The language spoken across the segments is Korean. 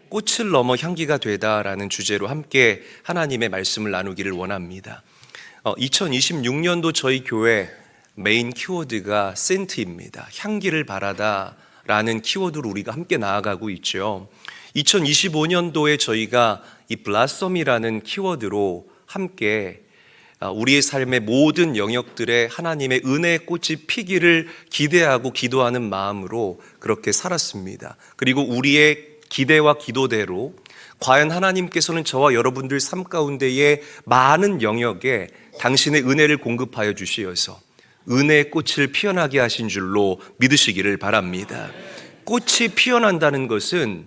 꽃을 넘어 향기가 되다라는 주제로 함께 하나님의 말씀을 나누기를 원합니다. 2026년도 저희 교회 메인 키워드가 센트입니다. 향기를 바라다라는 키워드로 우리가 함께 나아가고 있죠. 2025년도에 저희가 이 블라썸이라는 키워드로 함께 우리의 삶의 모든 영역들에 하나님의 은혜의 꽃이 피기를 기대하고 기도하는 마음으로 그렇게 살았습니다. 그리고 우리의 기대와 기도대로 과연 하나님께서는 저와 여러분들 삶 가운데의 많은 영역에 당신의 은혜를 공급하여 주시어서 은혜의 꽃을 피어나게 하신 줄로 믿으시기를 바랍니다. 꽃이 피어난다는 것은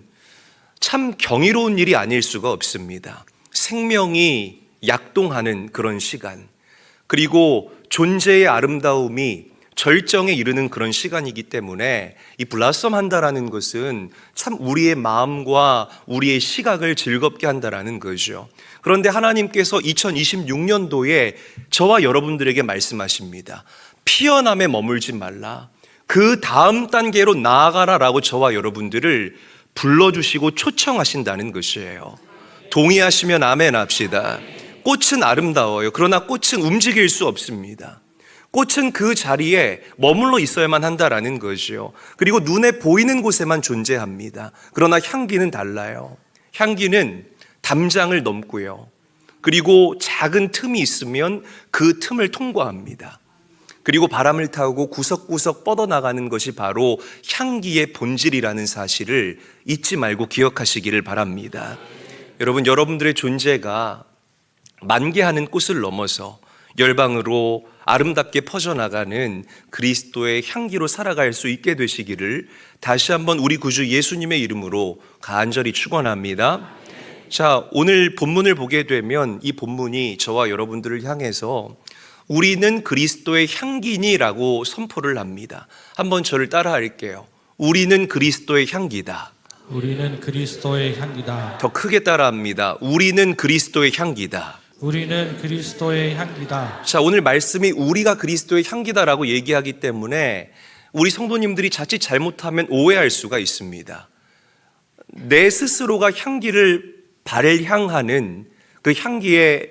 참 경이로운 일이 아닐 수가 없습니다. 생명이 약동하는 그런 시간, 그리고 존재의 아름다움이 절정에 이르는 그런 시간이기 때문에 이 블라썸 한다라는 것은 참 우리의 마음과 우리의 시각을 즐겁게 한다라는 거죠. 그런데 하나님께서 2026년도에 저와 여러분들에게 말씀하십니다. 피어남에 머물지 말라, 그 다음 단계로 나아가라라고 저와 여러분들을 불러주시고 초청하신다는 것이에요. 동의하시면 아멘 합시다. 꽃은 아름다워요. 그러나 꽃은 움직일 수 없습니다. 꽃은 그 자리에 머물러 있어야만 한다라는 거죠. 그리고 눈에 보이는 곳에만 존재합니다. 그러나 향기는 달라요. 향기는 담장을 넘고요. 그리고 작은 틈이 있으면 그 틈을 통과합니다. 그리고 바람을 타고 구석구석 뻗어나가는 것이 바로 향기의 본질이라는 사실을 잊지 말고 기억하시기를 바랍니다. 여러분, 여러분들의 존재가 만개하는 꽃을 넘어서 열방으로 아름답게 퍼져나가는 그리스도의 향기로 살아갈 수 있게 되시기를 다시 한번 우리 구주 예수님의 이름으로 간절히 축원합니다. 자, 오늘 본문을 보게 되면 이 본문이 저와 여러분들을 향해서 우리는 그리스도의 향기니라고 선포를 합니다. 한번 저를 따라 할게요. 우리는 그리스도의 향기다. 우리는 그리스도의 향기다. 더 크게 따라합니다. 우리는 그리스도의 향기다. 우리는 그리스도의 향기다. 자, 오늘 말씀이 우리가 그리스도의 향기다라고 얘기하기 때문에 우리 성도님들이 자칫 잘못하면 오해할 수가 있습니다. 내 스스로가 향기를 발향하는 그 향기의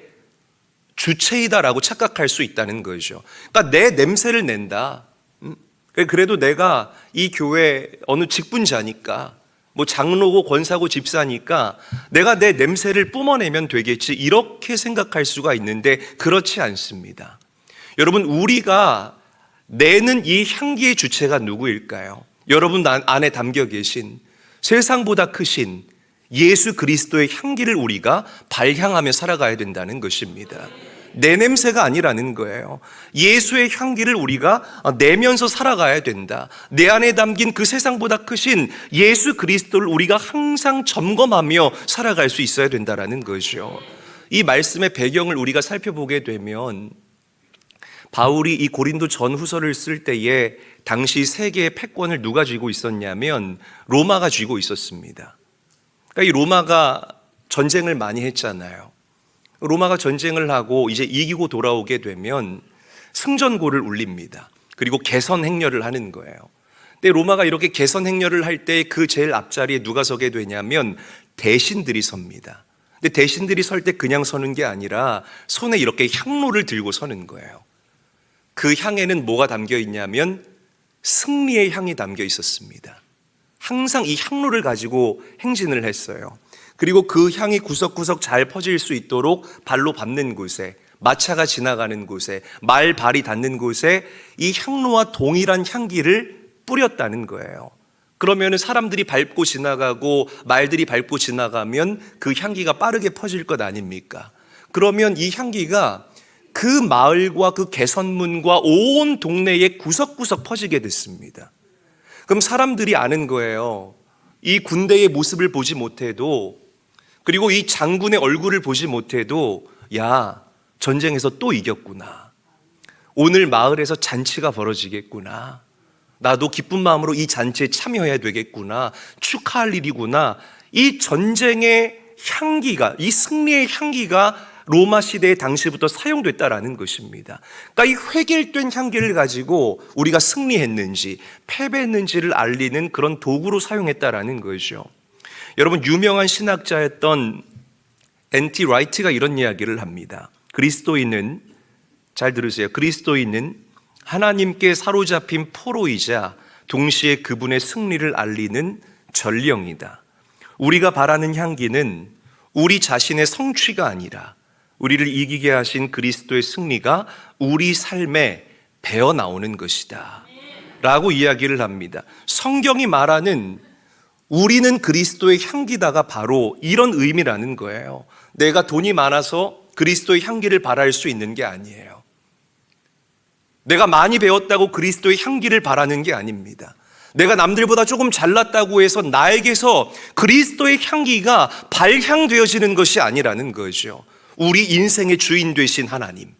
주체이다라고 착각할 수 있다는 거죠. 그러니까 내 냄새를 낸다. 그래도 내가 이 교회 어느 직분자니까, 뭐 장로고 권사고 집사니까 내가 내 냄새를 뿜어내면 되겠지, 이렇게 생각할 수가 있는데 그렇지 않습니다. 여러분, 우리가 내는 이 향기의 주체가 누구일까요? 여러분 안에 담겨 계신 세상보다 크신 예수 그리스도의 향기를 우리가 발향하며 살아가야 된다는 것입니다. 내 냄새가 아니라는 거예요. 예수의 향기를 우리가 내면서 살아가야 된다. 내 안에 담긴 그 세상보다 크신 예수 그리스도를 우리가 항상 점검하며 살아갈 수 있어야 된다는 거죠. 이 말씀의 배경을 우리가 살펴보게 되면 바울이 이 고린도 전후서를 쓸 때에 당시 세계의 패권을 누가 쥐고 있었냐면 로마가 쥐고 있었습니다. 그러니까 이 로마가 전쟁을 많이 했잖아요. 로마가 전쟁을 하고 이제 이기고 돌아오게 되면 승전고를 울립니다. 그리고 개선 행렬을 하는 거예요. 근데 로마가 이렇게 개선 행렬을 할 때 그 제일 앞자리에 누가 서게 되냐면 대신들이 섭니다. 근데 대신들이 설 때 그냥 서는 게 아니라 손에 이렇게 향로를 들고 서는 거예요. 그 향에는 뭐가 담겨 있냐면 승리의 향이 담겨 있었습니다. 항상 이 향로를 가지고 행진을 했어요. 그리고 그 향이 구석구석 잘 퍼질 수 있도록 발로 밟는 곳에, 마차가 지나가는 곳에, 말 발이 닿는 곳에 이 향로와 동일한 향기를 뿌렸다는 거예요. 그러면 사람들이 밟고 지나가고 말들이 밟고 지나가면 그 향기가 빠르게 퍼질 것 아닙니까? 그러면 이 향기가 그 마을과 그 개선문과 온 동네에 구석구석 퍼지게 됐습니다. 그럼 사람들이 아는 거예요. 이 군대의 모습을 보지 못해도, 그리고 이 장군의 얼굴을 보지 못해도, 야, 전쟁에서 또 이겼구나. 오늘 마을에서 잔치가 벌어지겠구나. 나도 기쁜 마음으로 이 잔치에 참여해야 되겠구나. 축하할 일이구나. 이 전쟁의 향기가, 이 승리의 향기가 로마 시대에 당시부터 사용됐다라는 것입니다. 그러니까 이 획일된 향기를 가지고 우리가 승리했는지 패배했는지를 알리는 그런 도구로 사용했다라는 거죠. 여러분, 유명한 신학자였던 N.T. 라이트가 이런 이야기를 합니다. 그리스도인은, 잘 들으세요, 그리스도인은 하나님께 사로잡힌 포로이자 동시에 그분의 승리를 알리는 전령이다. 우리가 바라는 향기는 우리 자신의 성취가 아니라 우리를 이기게 하신 그리스도의 승리가 우리 삶에 배어 나오는 것이다 라고 이야기를 합니다. 성경이 말하는 우리는 그리스도의 향기다가 바로 이런 의미라는 거예요. 내가 돈이 많아서 그리스도의 향기를 바랄 수 있는 게 아니에요. 내가 많이 배웠다고 그리스도의 향기를 바라는 게 아닙니다. 내가 남들보다 조금 잘났다고 해서 나에게서 그리스도의 향기가 발향되어지는 것이 아니라는 거죠. 우리 인생의 주인 되신 하나님,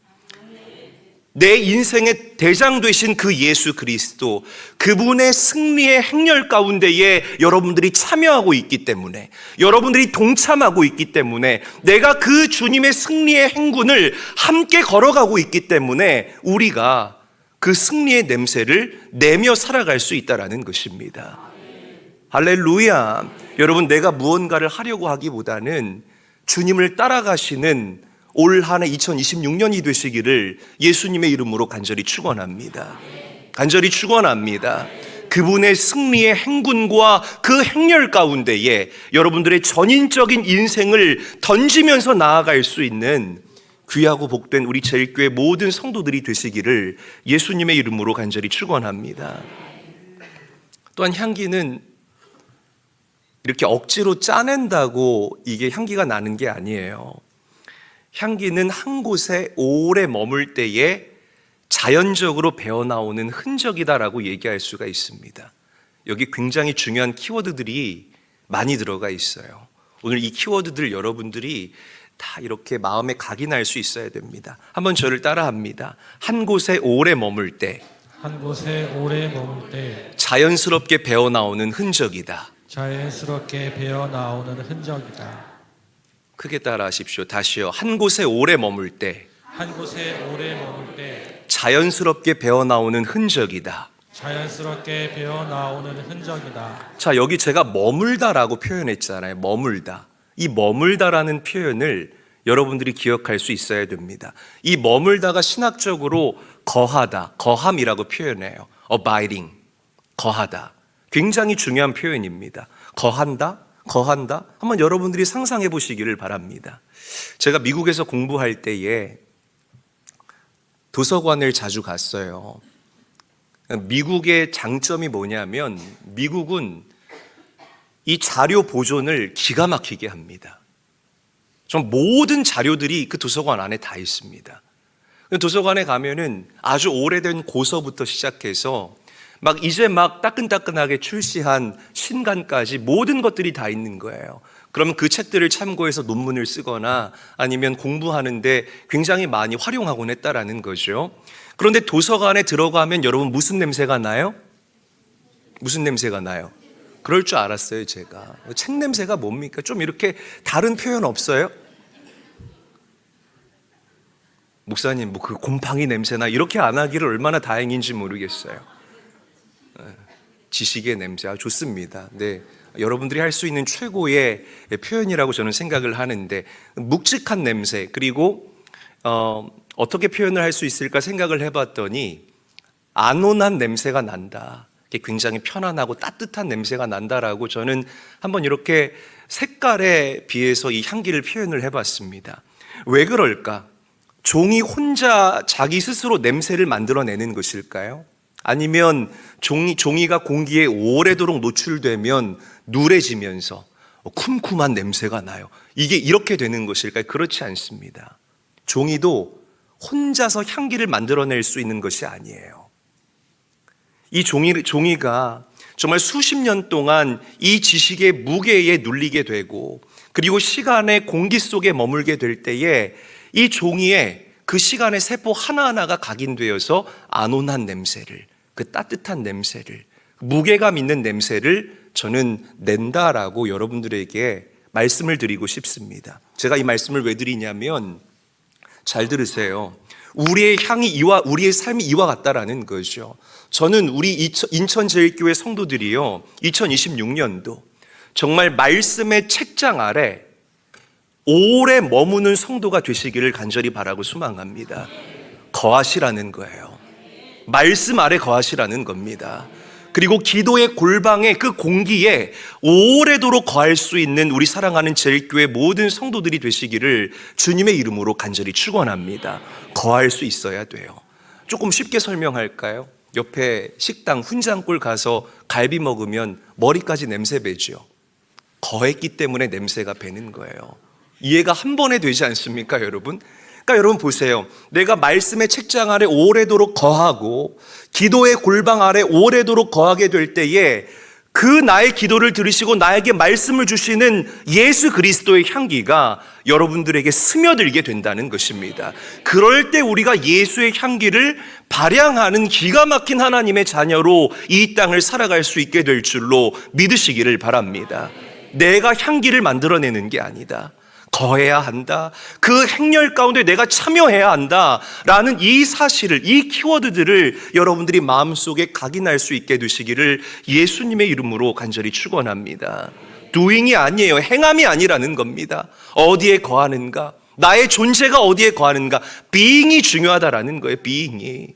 내 인생의 대장 되신 그 예수 그리스도, 그분의 승리의 행렬 가운데에 여러분들이 참여하고 있기 때문에, 여러분들이 동참하고 있기 때문에, 내가 그 주님의 승리의 행군을 함께 걸어가고 있기 때문에 우리가 그 승리의 냄새를 내며 살아갈 수 있다는 것입니다. 할렐루야. 여러분, 내가 무언가를 하려고 하기보다는 주님을 따라가시는 올 한 해 2026년이 되시기를 예수님의 이름으로 간절히 축원합니다. 간절히 축원합니다. 그분의 승리의 행군과 그 행렬 가운데에 여러분들의 전인적인 인생을 던지면서 나아갈 수 있는 귀하고 복된 우리 제일교회 모든 성도들이 되시기를 예수님의 이름으로 간절히 축원합니다. 또한 향기는 이렇게 억지로 짜낸다고 이게 향기가 나는 게 아니에요. 향기는 한 곳에 오래 머물 때에 자연적으로 배어나오는 흔적이다라고 얘기할 수가 있습니다. 여기 굉장히 중요한 키워드들이 많이 들어가 있어요. 오늘 이 키워드들 여러분들이 다 이렇게 마음에 각인할 수 있어야 됩니다. 한번 저를 따라합니다. 한 곳에 오래 머물 때, 한 곳에 오래 머물 때 자연스럽게 배어나오는 흔적이다. 자연스럽게 배어 나오는 흔적이다. 크게 따라하십시오. 다시요. 한 곳에 오래 머물 때, 한 곳에 오래 머물 때 자연스럽게 배어나오는 흔적이다. 자연스럽게 배어 나오는 흔적이다. 자, 여기 제가 머물다라고 표현했잖아요. 머물다. 이 머물다라는 표현을 여러분들이 기억할 수 있어야 됩니다. 이 머물다가 신학적으로 거하다, 거함이라고 표현해요. abiding, 거하다. 굉장히 중요한 표현입니다. 거한다, 거한다. 한번 여러분들이 상상해 보시기를 바랍니다. 제가 미국에서 공부할 때에 도서관을 자주 갔어요. 미국의 장점이 뭐냐면 미국은 이 자료 보존을 기가 막히게 합니다. 좀 모든 자료들이 그 도서관 안에 다 있습니다. 도서관에 가면은 아주 오래된 고서부터 시작해서 이제 따끈따끈하게 출시한 신간까지 모든 것들이 다 있는 거예요. 그러면 그 책들을 참고해서 논문을 쓰거나 아니면 공부하는데 굉장히 많이 활용하곤 했다라는 거죠. 그런데 도서관에 들어가면 여러분 무슨 냄새가 나요? 무슨 냄새가 나요? 그럴 줄 알았어요, 제가. 책 냄새가 뭡니까? 좀 이렇게 다른 표현 없어요? 목사님, 그 곰팡이 냄새나 이렇게 안 하기를 얼마나 다행인지 모르겠어요. 지식의 냄새, 좋습니다. 네, 여러분들이 할 수 있는 최고의 표현이라고 저는 생각을 하는데, 묵직한 냄새, 그리고 어떻게 표현을 할 수 있을까 생각을 해봤더니 안온한 냄새가 난다. 굉장히 편안하고 따뜻한 냄새가 난다라고 저는 한번 이렇게 색깔에 비해서 이 향기를 표현을 해봤습니다. 왜 그럴까? 종이 혼자 자기 스스로 냄새를 만들어내는 것일까요? 아니면 종이가 공기에 오래도록 노출되면 누래지면서 쿰쿰한 냄새가 나요. 이게 이렇게 되는 것일까요? 그렇지 않습니다. 종이도 혼자서 향기를 만들어낼 수 있는 것이 아니에요. 이 종이가 정말 수십 년 동안 이 지식의 무게에 눌리게 되고, 그리고 시간의 공기 속에 머물게 될 때에 이 종이에 그 시간의 세포 하나하나가 각인되어서 안온한 냄새를, 그 따뜻한 냄새를, 무게감 있는 냄새를 저는 낸다라고 여러분들에게 말씀을 드리고 싶습니다. 제가 이 말씀을 왜 드리냐면, 잘 들으세요. 우리의 우리의 삶이 이와 같다라는 거죠. 저는 우리 인천제일교회 성도들이요, 2026년도 정말 말씀의 책장 아래 오래 머무는 성도가 되시기를 간절히 바라고 소망합니다. 거하시라는 거예요. 말씀 아래 거하시라는 겁니다. 그리고 기도의 골방에, 그 공기에 오래도록 거할 수 있는 우리 사랑하는 제일교회 모든 성도들이 되시기를 주님의 이름으로 간절히 축원합니다. 거할 수 있어야 돼요. 조금 쉽게 설명할까요? 옆에 식당 훈장골 가서 갈비 먹으면 머리까지 냄새 배죠. 거했기 때문에 냄새가 배는 거예요. 이해가 한 번에 되지 않습니까, 여러분? 그러니까 여러분 보세요. 내가 말씀의 책장 아래 오래도록 거하고 기도의 골방 아래 오래도록 거하게 될 때에 그 나의 기도를 들으시고 나에게 말씀을 주시는 예수 그리스도의 향기가 여러분들에게 스며들게 된다는 것입니다. 그럴 때 우리가 예수의 향기를 발향하는 기가 막힌 하나님의 자녀로 이 땅을 살아갈 수 있게 될 줄로 믿으시기를 바랍니다. 내가 향기를 만들어내는 게 아니다. 거해야 한다. 그 행렬 가운데 내가 참여해야 한다. 라는 이 사실을, 이 키워드들을 여러분들이 마음속에 각인할 수 있게 되시기를 예수님의 이름으로 간절히 축원합니다. doing이 아니에요. 행함이 아니라는 겁니다. 어디에 거하는가? 나의 존재가 어디에 거하는가? being이 중요하다라는 거예요. being이.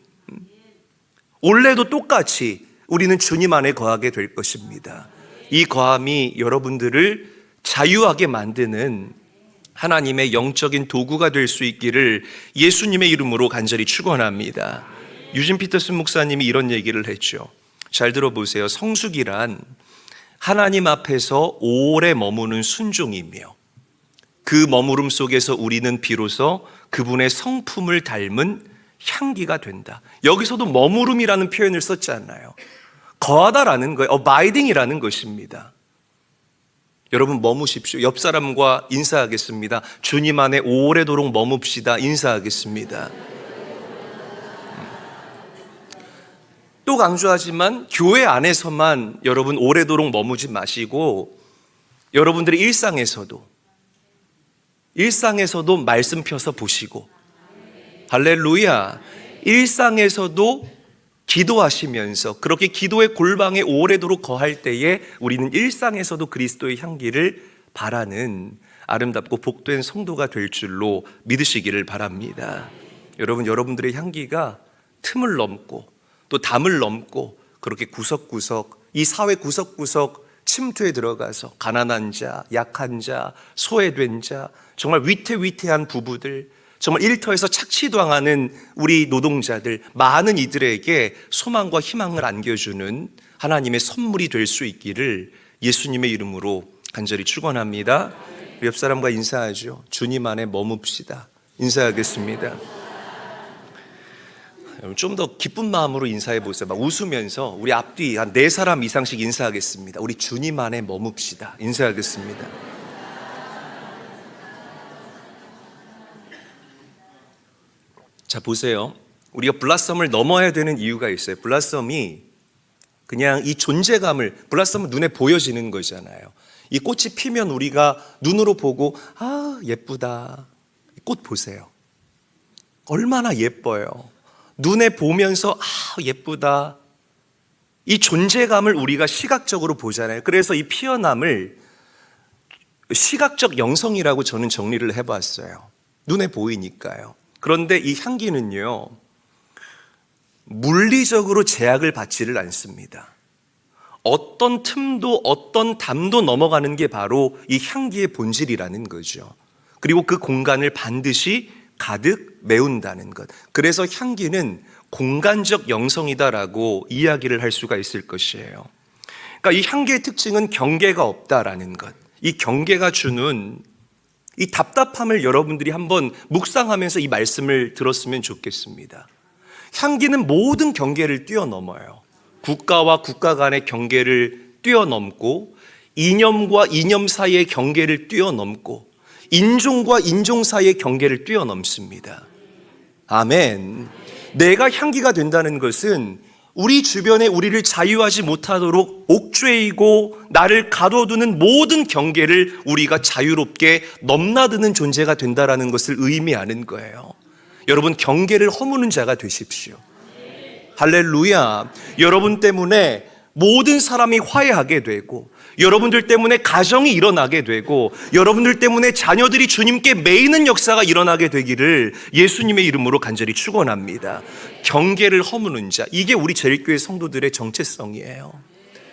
원래도 똑같이 우리는 주님 안에 거하게 될 것입니다. 이 거함이 여러분들을 자유하게 만드는 하나님의 영적인 도구가 될 수 있기를 예수님의 이름으로 간절히 축원합니다. 유진 피터슨 목사님이 이런 얘기를 했죠. 잘 들어보세요. 성숙이란 하나님 앞에서 오래 머무는 순종이며 그 머무름 속에서 우리는 비로소 그분의 성품을 닮은 향기가 된다. 여기서도 머무름이라는 표현을 썼잖아요. 거하다라는 거예요. abiding이라는 것입니다. 여러분 머무십시오. 옆 사람과 인사하겠습니다. 주님 안에 오래도록 머뭅시다. 인사하겠습니다. 또 강조하지만 교회 안에서만 여러분 오래도록 머무지 마시고 여러분들의 일상에서도 말씀 펴서 보시고 할렐루야. 일상에서도 기도하시면서 그렇게 기도의 골방에 오래도록 거할 때에 우리는 일상에서도 그리스도의 향기를 바라는 아름답고 복된 성도가 될 줄로 믿으시기를 바랍니다. 여러분, 여러분들의 향기가 틈을 넘고 또 담을 넘고 그렇게 구석구석 이 사회 구석구석 침투에 들어가서 가난한 자, 약한 자, 소외된 자, 정말 위태위태한 부부들, 정말 일터에서 착취당하는 우리 노동자들, 많은 이들에게 소망과 희망을 안겨주는 하나님의 선물이 될 수 있기를 예수님의 이름으로 간절히 축원합니다. 옆 사람과 인사하죠. 주님 안에 머뭅시다. 인사하겠습니다. 좀 더 기쁜 마음으로 인사해 보세요. 막 웃으면서 우리 앞뒤 한 4사람 이상씩 인사하겠습니다. 우리 주님 안에 머뭅시다. 인사하겠습니다. 자, 보세요. 우리가 블라썸을 넘어야 되는 이유가 있어요. 블라썸이 그냥 이 존재감을, 블라썸은 눈에 보여지는 거잖아요. 이 꽃이 피면 우리가 눈으로 보고 아 예쁘다. 꽃 보세요. 얼마나 예뻐요. 눈에 보면서 아 예쁘다. 이 존재감을 우리가 시각적으로 보잖아요. 그래서 이 피어남을 시각적 영성이라고 저는 정리를 해봤어요. 눈에 보이니까요. 그런데 이 향기는요, 물리적으로 제약을 받지를 않습니다. 어떤 틈도 어떤 담도 넘어가는 게 바로 이 향기의 본질이라는 거죠. 그리고 그 공간을 반드시 가득 메운다는 것. 그래서 향기는 공간적 영성이다라고 이야기를 할 수가 있을 것이에요. 그러니까 이 향기의 특징은 경계가 없다라는 것. 이 경계가 주는 이 답답함을 여러분들이 한번 묵상하면서 이 말씀을 들었으면 좋겠습니다. 향기는 모든 경계를 뛰어넘어요. 국가와 국가 간의 경계를 뛰어넘고 이념과 이념 사이의 경계를 뛰어넘고 인종과 인종 사이의 경계를 뛰어넘습니다. 아멘. 내가 향기가 된다는 것은 우리 주변에 우리를 자유하지 못하도록 옥죄이고 나를 가둬두는 모든 경계를 우리가 자유롭게 넘나드는 존재가 된다는 것을 의미하는 거예요. 여러분, 경계를 허무는 자가 되십시오. 할렐루야. 여러분 때문에 모든 사람이 화해하게 되고 여러분들 때문에 가정이 일어나게 되고 여러분들 때문에 자녀들이 주님께 매이는 역사가 일어나게 되기를 예수님의 이름으로 간절히 축원합니다. 경계를 허무는 자, 이게 우리 제일교회 성도들의 정체성이에요.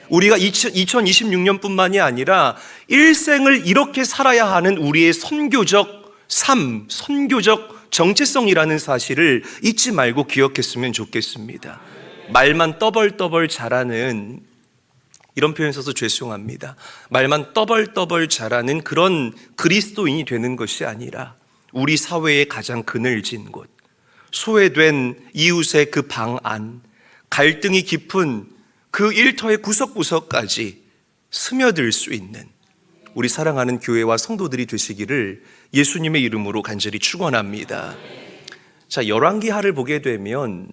우리가 2026년뿐만이 아니라 일생을 이렇게 살아야 하는 우리의 선교적 삶, 선교적 정체성이라는 사실을 잊지 말고 기억했으면 좋겠습니다. 말만 떠벌떠벌 잘하는, 이런 표현 써서 죄송합니다. 말만 떠벌떠벌 잘하는 그런 그리스도인이 되는 것이 아니라 우리 사회의 가장 그늘진 곳, 소외된 이웃의 그 방 안, 갈등이 깊은 그 일터의 구석구석까지 스며들 수 있는 우리 사랑하는 교회와 성도들이 되시기를 예수님의 이름으로 간절히 축원합니다. 자, 열왕기하를 보게 되면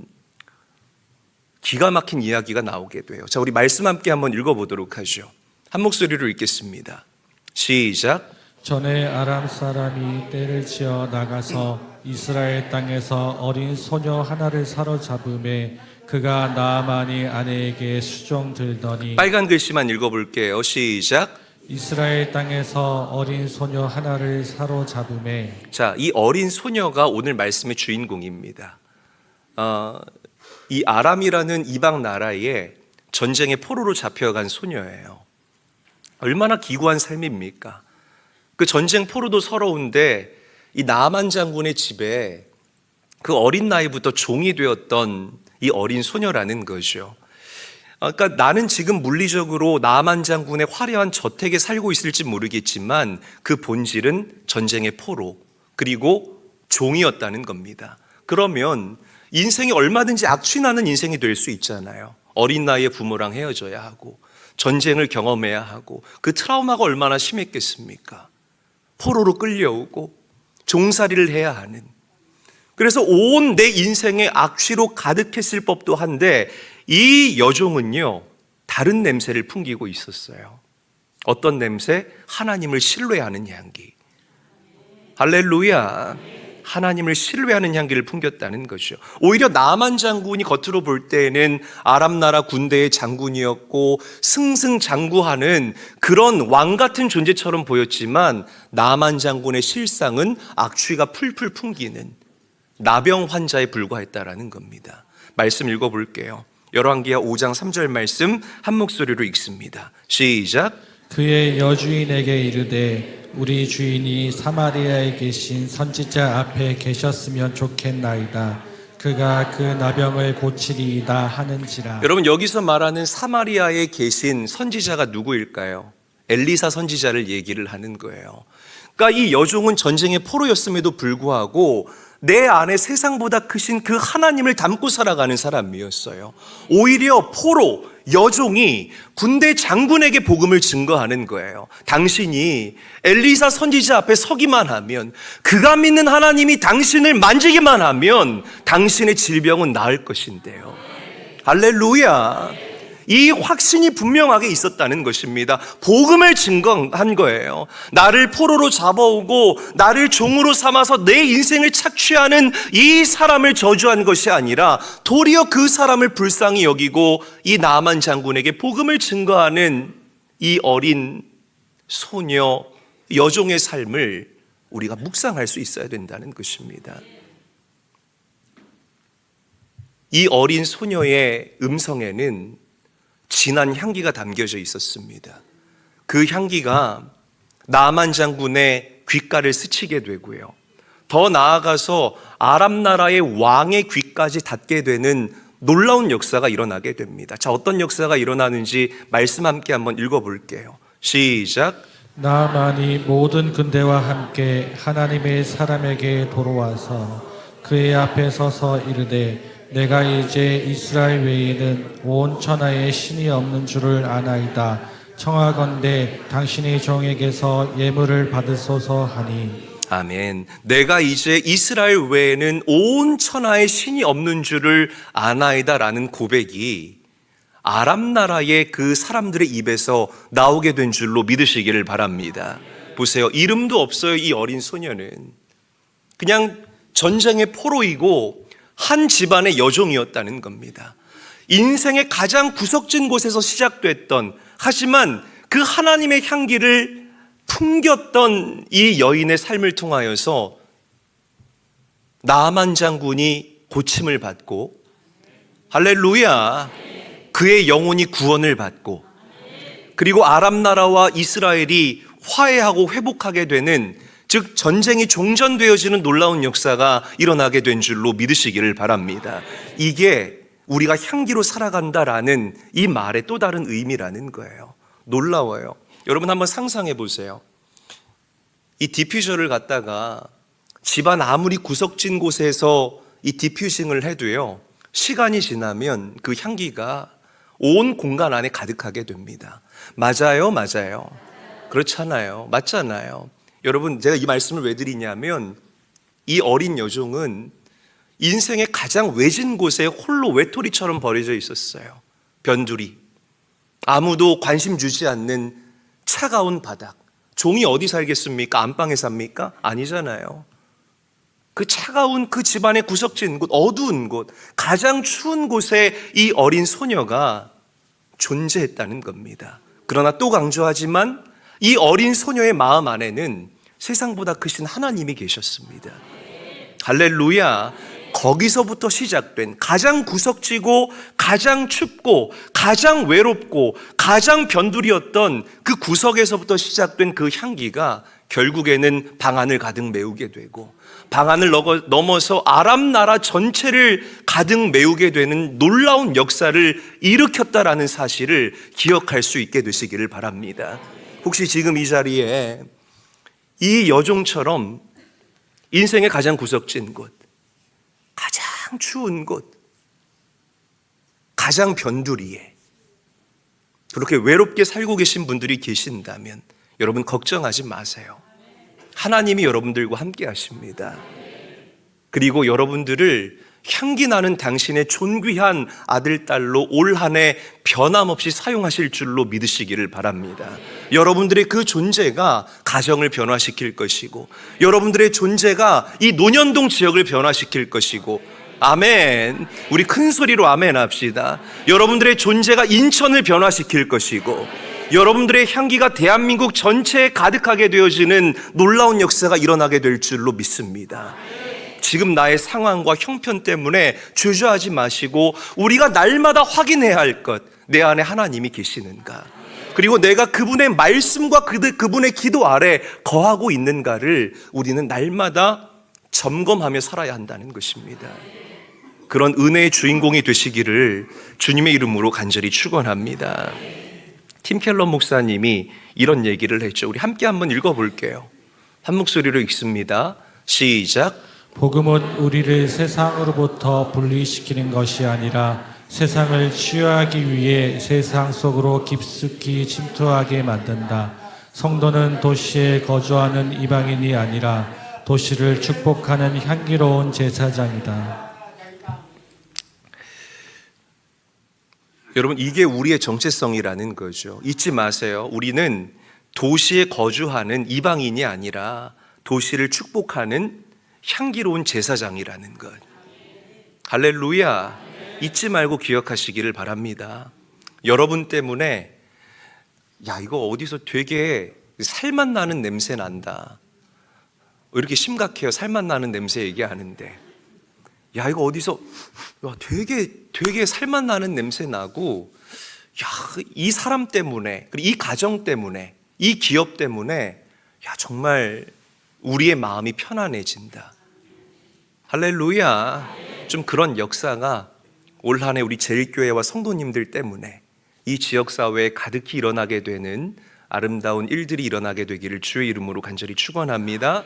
기가 막힌 이야기가 나오게 돼요. 자, 우리 말씀 함께 한번 읽어보도록 하죠. 한 목소리로 읽겠습니다. 시작. 전에 아람 사람이 떼를 지어 나가서 이스라엘 땅에서 어린 소녀 하나를 사로잡음에 그가 나아만이 아내에게 수종 들더니. 빨간 글씨만 읽어볼게요. 시작. 이스라엘 땅에서 어린 소녀 하나를 사로잡음에. 자, 이 어린 소녀가 오늘 말씀의 주인공입니다. 이 아람이라는 이방 나라에 전쟁의 포로로 잡혀간 소녀예요. 얼마나 기구한 삶입니까? 그 전쟁 포로도 서러운데 이 나아만 장군의 집에 그 어린 나이부터 종이 되었던 이 어린 소녀라는 거죠. 그러니까 나는 지금 물리적으로 나아만 장군의 화려한 저택에 살고 있을지 모르겠지만 그 본질은 전쟁의 포로 그리고 종이었다는 겁니다. 그러면 인생이 얼마든지 악취나는 인생이 될 수 있잖아요. 어린 나이에 부모랑 헤어져야 하고 전쟁을 경험해야 하고 그 트라우마가 얼마나 심했겠습니까? 포로로 끌려오고 종살이를 해야 하는, 그래서 온 내 인생의 악취로 가득했을 법도 한데 이 여종은요 다른 냄새를 풍기고 있었어요. 어떤 냄새? 하나님을 신뢰하는 향기. 할렐루야. 하나님을 신뢰하는 향기를 풍겼다는 거죠. 오히려 나아만 장군이 겉으로 볼 때는 아람 나라 군대의 장군이었고 승승장구하는 그런 왕 같은 존재처럼 보였지만 나아만 장군의 실상은 악취가 풀풀 풍기는 나병 환자에 불과했다라는 겁니다. 말씀 읽어볼게요. 열왕기하 5장 3절 말씀 한 목소리로 읽습니다. 시작. 그의 여주인에게 이르되 우리 주인이 사마리아에 계신 선지자 앞에 계셨으면 좋겠나이다. 그가 그 나병을 고치리이다 하는지라. 여러분, 여기서 말하는 사마리아에 계신 선지자가 누구일까요? 엘리사 선지자를 얘기를 하는 거예요. 그러니까 이 여종은 전쟁의 포로였음에도 불구하고 내 안에 세상보다 크신 그 하나님을 담고 살아가는 사람이었어요. 오히려 포로, 여종이 군대 장군에게 복음을 증거하는 거예요. 당신이 엘리사 선지자 앞에 서기만 하면, 그가 믿는 하나님이 당신을 만지기만 하면 당신의 질병은 나을 것인데요. 할렐루야. 이 확신이 분명하게 있었다는 것입니다. 복음을 증거한 거예요. 나를 포로로 잡아오고 나를 종으로 삼아서 내 인생을 착취하는 이 사람을 저주한 것이 아니라 도리어 그 사람을 불쌍히 여기고 이 나아만 장군에게 복음을 증거하는 이 어린 소녀, 여종의 삶을 우리가 묵상할 수 있어야 된다는 것입니다. 이 어린 소녀의 음성에는 진한 향기가 담겨져 있었습니다. 그 향기가 나아만 장군의 귓가를 스치게 되고요. 더 나아가서 아람 나라의 왕의 귀까지 닿게 되는 놀라운 역사가 일어나게 됩니다. 자, 어떤 역사가 일어나는지 말씀 함께 한번 읽어볼게요. 시작. 나아만이 모든 군대와 함께 하나님의 사람에게 돌아와서 그의 앞에 서서 이르되 내가 이제 이스라엘 외에는 온 천하에 신이 없는 줄을 아나이다. 청하건대 당신의 종에게서 예물을 받으소서 하니. 아멘. 내가 이제 이스라엘 외에는 온 천하에 신이 없는 줄을 아나이다라는 고백이 아람 나라의 그 사람들의 입에서 나오게 된 줄로 믿으시기를 바랍니다. 보세요. 이름도 없어요. 이 어린 소녀는 그냥 전쟁의 포로이고 한 집안의 여종이었다는 겁니다. 인생의 가장 구석진 곳에서 시작됐던, 하지만 그 하나님의 향기를 풍겼던 이 여인의 삶을 통하여서 나아만 장군이 고침을 받고, 할렐루야, 그의 영혼이 구원을 받고, 그리고 아람 나라와 이스라엘이 화해하고 회복하게 되는, 즉 전쟁이 종전되어지는 놀라운 역사가 일어나게 된 줄로 믿으시기를 바랍니다. 이게 우리가 향기로 살아간다라는 이 말의 또 다른 의미라는 거예요. 놀라워요. 여러분 한번 상상해 보세요. 이 디퓨저를 갖다가 집안 아무리 구석진 곳에서 이 디퓨징을 해도요, 시간이 지나면 그 향기가 온 공간 안에 가득하게 됩니다. 맞아요, 맞아요. 그렇잖아요. 맞잖아요. 여러분, 제가 이 말씀을 왜 드리냐면, 이 어린 여종은 인생의 가장 외진 곳에 홀로 외톨이처럼 버려져 있었어요. 변두리. 아무도 관심 주지 않는 차가운 바닥. 종이 어디 살겠습니까? 안방에 삽니까? 아니잖아요. 그 차가운 그 집안의 구석진 곳, 어두운 곳, 가장 추운 곳에 이 어린 소녀가 존재했다는 겁니다. 그러나 또 강조하지만 이 어린 소녀의 마음 안에는 세상보다 크신 하나님이 계셨습니다. 할렐루야. 거기서부터 시작된 가장 구석지고 가장 춥고 가장 외롭고 가장 변두리였던 그 구석에서부터 시작된 그 향기가 결국에는 방 안을 가득 메우게 되고, 방 안을 넘어서 아람 나라 전체를 가득 메우게 되는 놀라운 역사를 일으켰다라는 사실을 기억할 수 있게 되시기를 바랍니다. 혹시 지금 이 자리에 이 여종처럼 인생의 가장 구석진 곳, 가장 추운 곳, 가장 변두리에 그렇게 외롭게 살고 계신 분들이 계신다면 여러분 걱정하지 마세요. 하나님이 여러분들과 함께 하십니다. 그리고 여러분들을 향기 나는 당신의 존귀한 아들, 딸로 올 한 해 변함없이 사용하실 줄로 믿으시기를 바랍니다. 여러분들의 그 존재가 가정을 변화시킬 것이고, 여러분들의 존재가 이 논현동 지역을 변화시킬 것이고, 아멘. 우리 큰 소리로 아멘 합시다. 여러분들의 존재가 인천을 변화시킬 것이고, 여러분들의 향기가 대한민국 전체에 가득하게 되어지는 놀라운 역사가 일어나게 될 줄로 믿습니다. 지금 나의 상황과 형편 때문에 주저하지 마시고, 우리가 날마다 확인해야 할 것, 내 안에 하나님이 계시는가, 그리고 내가 그분의 말씀과 그분의 기도 아래 거하고 있는가를 우리는 날마다 점검하며 살아야 한다는 것입니다. 그런 은혜의 주인공이 되시기를 주님의 이름으로 간절히 축원합니다. 팀 켈러 목사님이 이런 얘기를 했죠. 우리 함께 한번 읽어볼게요. 한 목소리로 읽습니다. 시작. 복음은 우리를 세상으로부터 분리시키는 것이 아니라 세상을 치유하기 위해 세상 속으로 깊숙이 침투하게 만든다. 성도는 도시에 거주하는 이방인이 아니라 도시를 축복하는 향기로운 제사장이다. 여러분, 이게 우리의 정체성이라는 거죠. 잊지 마세요. 우리는 도시에 거주하는 이방인이 아니라 도시를 축복하는 향기로운 제사장이라는 것. 할렐루야. 잊지 말고 기억하시기를 바랍니다. 여러분 때문에, 야, 이거 어디서 되게 살맛 나는 냄새 난다. 왜 이렇게 심각해요? 살맛 나는 냄새 얘기하는데. 야, 이거 어디서 되게 살맛 나는 냄새 나고, 야, 이 사람 때문에, 그리고 이 가정 때문에, 이 기업 때문에, 야, 정말 우리의 마음이 편안해진다. 할렐루야. 좀 그런 역사가 올 한 해 우리 제일교회와 성도님들 때문에 이 지역사회에 가득히 일어나게 되는 아름다운 일들이 일어나게 되기를 주의 이름으로 간절히 축원합니다.